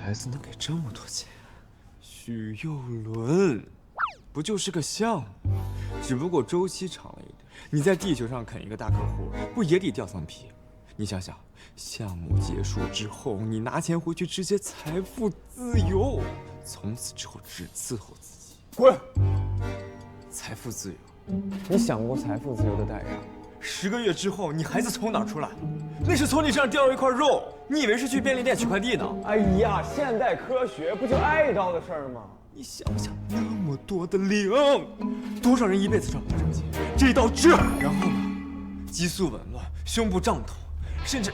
孩子能给这么多钱？许佑伦，不就是个项目，只不过周期长了一点。你在地球上啃一个大客户，不也得掉层皮？你想想，项目结束之后，你拿钱回去，直接财富自由，从此之后只伺候自己。滚！财富自由，你想过财富自由的代价？10个月之后，你孩子从哪儿出来？那是从你身上掉了一块肉。你以为是去便利店取快递呢？哎呀，现代科学不就挨刀的事儿吗？你想想，那么多的零，多少人一辈子赚不到这个钱？这一刀治，然后呢？激素紊乱，胸部胀痛，甚至……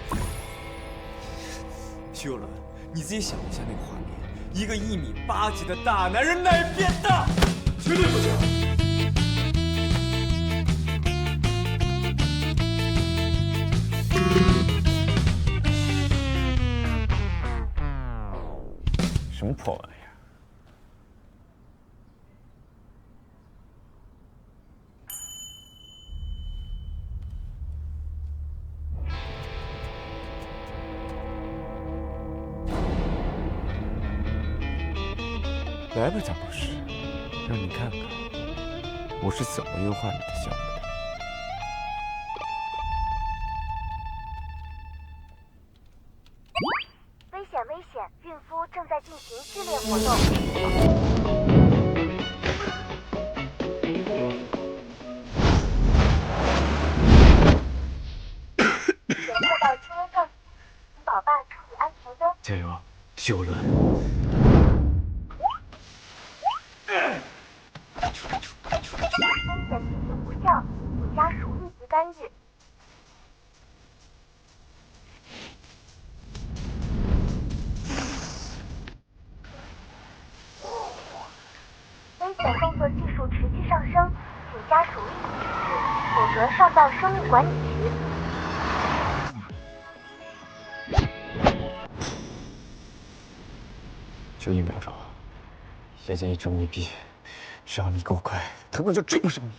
徐有伦，你自己想一下那个画面，一个1米8几的大男人奶变大，绝对不行。什么破玩意儿？来吧，贾博士，让你看看我是怎么优化你的项目的。危险！危险！孕妇正在进行剧烈活动。检测到轻微撞击，请宝爸注意安全灯。加油，许有伦！危险提醒无效，请家属立即干预。危险动作系数持续上升，请家属立即制止，否则上报生命管理局。就1秒钟，眼睛一睁一闭，只要你够快，他们就追不上你。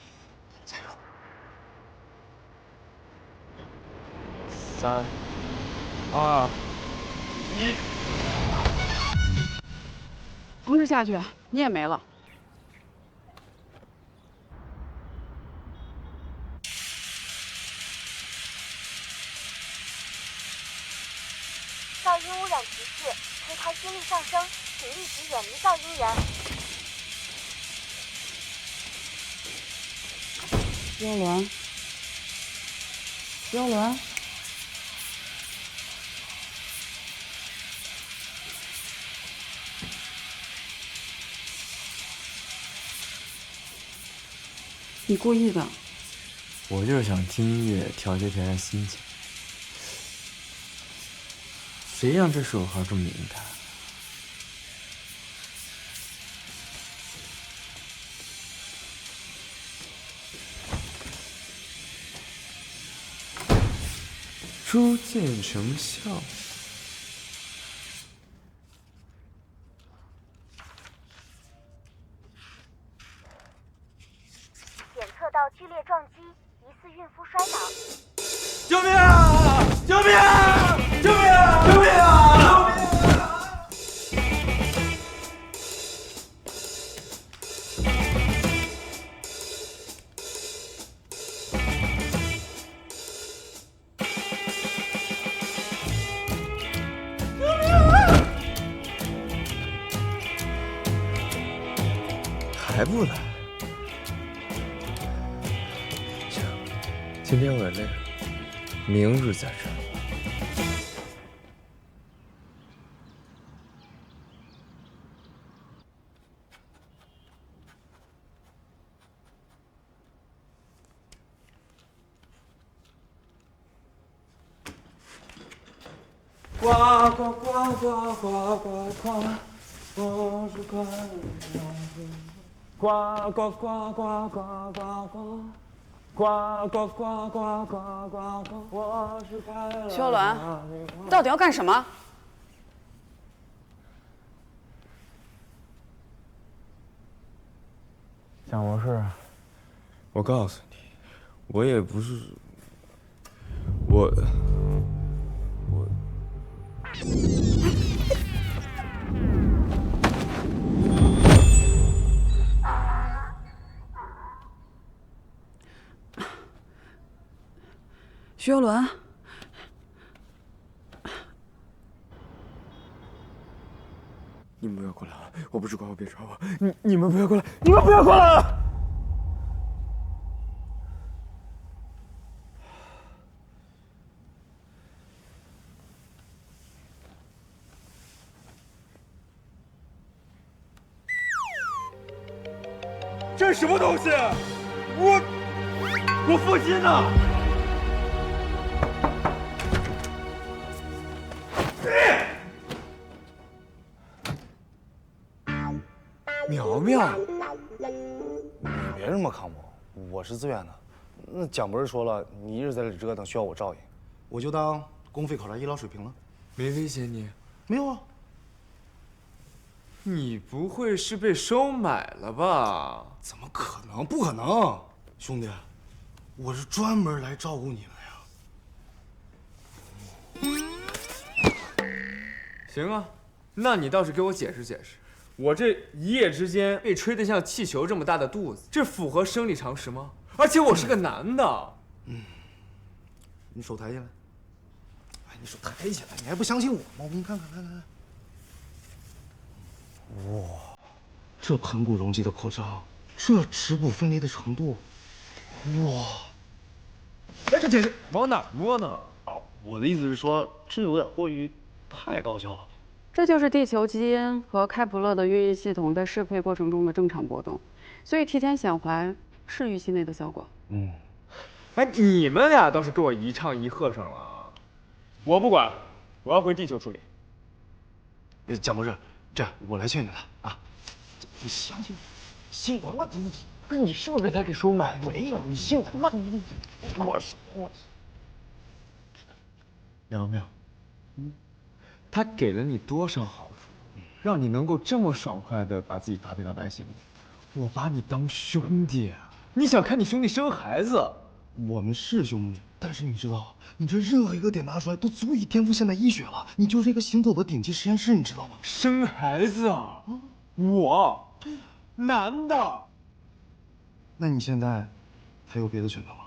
加油！3、2、1。不是下去，你也没了。噪音污染提示：胚胎心率上升，请立即远离噪音源。幽伦，幽伦，你故意的。我就是想听音乐调节心情。谁让这手号这么敏感？初见成效。检测到剧烈撞击，疑似孕妇摔倒。救命啊！救命啊！救命啊！救命啊！还不来？行，今天我也累了，明日再战。呱呱呱呱呱呱呱，我是快乐的呱呱呱呱呱呱呱。呱呱呱呱呱呱呱，我是快乐。徐有伦，你到底要干什么？蒋博士，我告诉你，我也不是，我徐游轮，你们不要过来啊！我不是怪我，别抓我！你们不要过来！你们不要过来！这是什么东西？我父亲呢？苗苗，你别这么看我，我是自愿的。那蒋博士说了，你一直在这里折腾，需要我照应，我就当公费考察医疗水平了。没威胁你？没有啊。你不会是被收买了吧？怎么可能？不可能，兄弟，我是专门来照顾你们呀。行啊，那你倒是给我解释解释，我这一夜之间被吹得像气球这么大的肚子，这符合生理常识吗？而且我是个男的。你手抬起来。哎，你手抬起来，你还不相信我吗？我给你看看，看。哇，这盘古容积的扩张，这耻骨分离的程度，哇！哎，这姐姐往哪摸呢？我的意思是说，这有点过于太高效了。这就是地球基因和开普勒的孕育系统在适配过程中的正常波动，所以提前显怀是预期内的效果。哎，你们俩倒是给我一唱一和尚了。我不管，我要回地球处理。蒋博士，这样我来劝劝他啊。你相信我？信我？你是不是被他给收买？没有，你信他妈？我。苗苗，他给了你多少好处，让你能够这么爽快的把自己发配到外星？我把你当兄弟啊！你想看你兄弟生孩子？我们是兄弟，但是你知道，你这任何一个点拿出来都足以颠覆现代医学了。你就是一个行走的顶级实验室，你知道吗？生孩子啊！我，男的。那你现在还有别的选择吗？